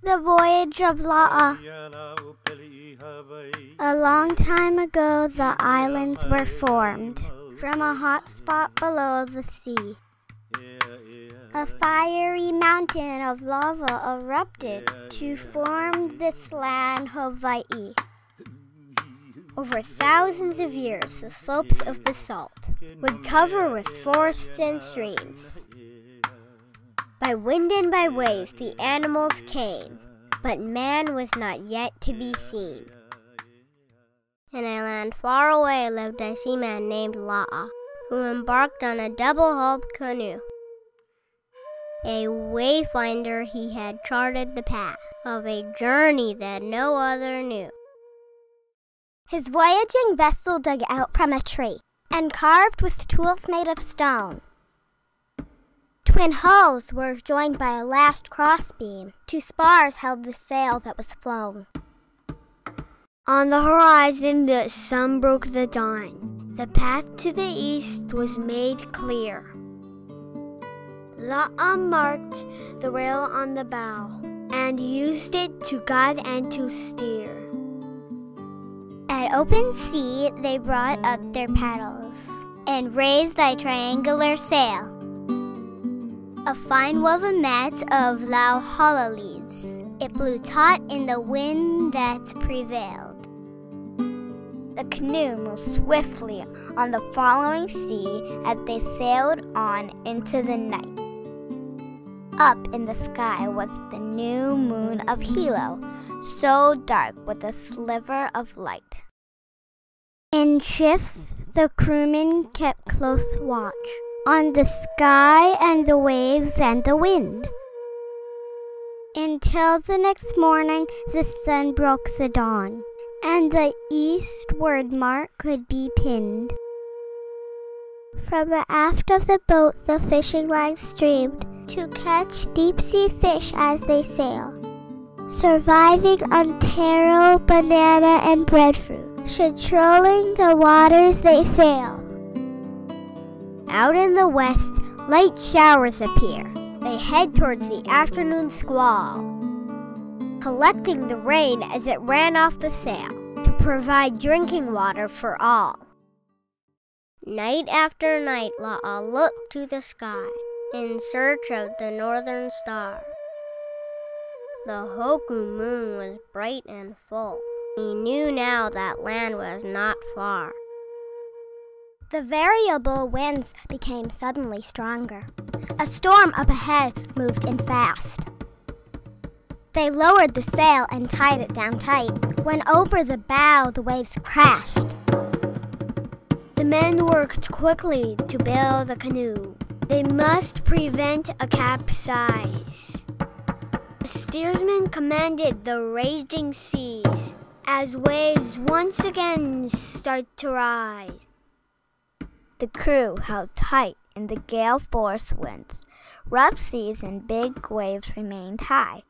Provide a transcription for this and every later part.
The Voyage of La'a. A long time ago, the islands were formed from a hot spot below the sea. A fiery mountain of lava erupted to form this land Hawaii. Over thousands of years, the slopes of basalt would cover with forests and streams. By wind and by waves, the animals came, but man was not yet to be seen. In a land far away lived a seaman named La'a, who embarked on a double-hulled canoe. A wayfinder, he had charted the path of a journey that no other knew. His voyaging vessel dug out from a tree and carved with tools made of stone. Twin hulls were joined by a last crossbeam. 2 spars held the sail that was flown. On the horizon, the sun broke the dawn. The path to the east was made clear. La'a marked the rail on the bow and used it to guide and to steer. At open sea, they brought up their paddles and raised a triangular sail. A fine woven mat of lauhala leaves. It blew taut in the wind that prevailed. The canoe moved swiftly on the following sea as they sailed on into the night. Up in the sky was the new moon of Hilo, so dark with a sliver of light. In shifts, the crewmen kept close watch on the sky and the waves and the wind. Until the next morning, the sun broke the dawn, and the eastward mark could be pinned. From the aft of the boat, the fishing line streamed to catch deep-sea fish as they sail, surviving on taro, banana, and breadfruit. Should trolling the waters they fail. Out in the west, light showers appear. They head towards the afternoon squall, collecting the rain as it ran off the sail to provide drinking water for all. Night after night, La'a looked to the sky in search of the northern star. The Hoku moon was bright and full. He knew now that land was not far. The variable winds became suddenly stronger. A storm up ahead moved in fast. They lowered the sail and tied it down tight. When over the bow, the waves crashed. The men worked quickly to build the canoe. They must prevent a capsize. The steersman commanded the raging seas as waves once again start to rise. The crew held tight in the gale-force winds. Rough seas and big waves remained high.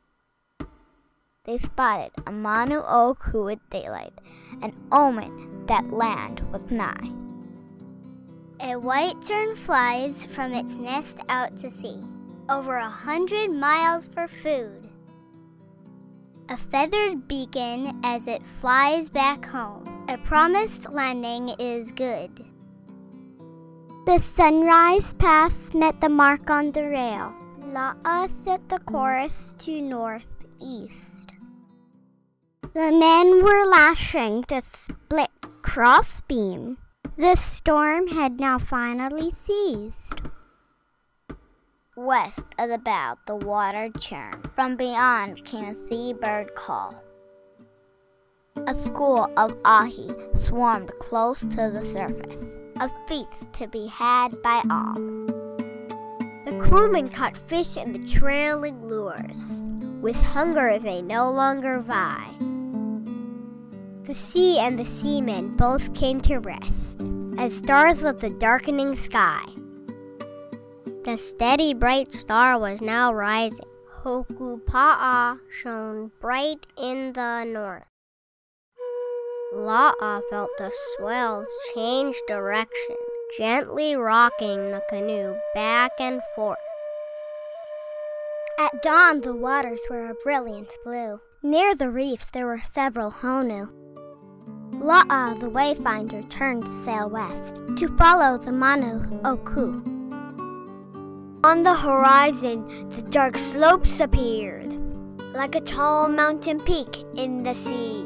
They spotted a Manu'oku at daylight, an omen that land was nigh. A white tern flies from its nest out to sea, over 100 miles for food. A feathered beacon as it flies back home. A promised landing is good. The sunrise path met the mark on the rail. La'a set the course to northeast. The men were lashing the split crossbeam. The storm had now finally ceased. West of the bow, the water churned. From beyond came a seabird call. A school of ahi swarmed close to the surface, a feast to be had by all. The crewmen caught fish in the trailing lures. With hunger they no longer vie. The sea and the seamen both came to rest, as stars lit the darkening sky. The steady bright star was now rising. Hokupa'a shone bright in the north. La'a felt the swells change direction, gently rocking the canoe back and forth. At dawn, the waters were a brilliant blue. Near the reefs, there were several honu. La'a, the wayfinder, turned to sail west to follow the Manu Oku. On the horizon, the dark slopes appeared, like a tall mountain peak in the sea.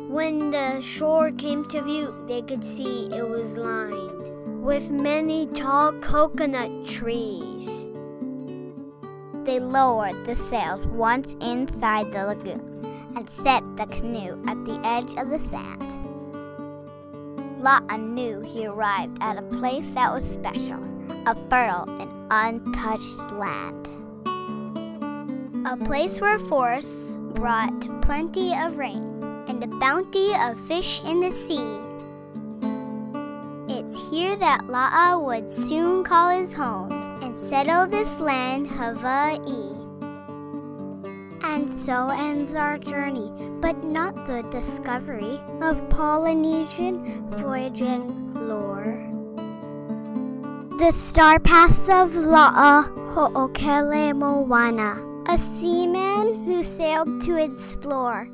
When the shore came to view, they could see it was lined with many tall coconut trees. They lowered the sails once inside the lagoon and set the canoe at the edge of the sand. La'a knew he arrived at a place that was special, a fertile and untouched land. A place where forests brought plenty of rain and a bounty of fish in the sea. It's here that La'a would soon call his home and settle this land Hawaii. And so ends our journey, but not the discovery of Polynesian voyaging lore. The star path of La'a Ho'okele Moana, a seaman who sailed to explore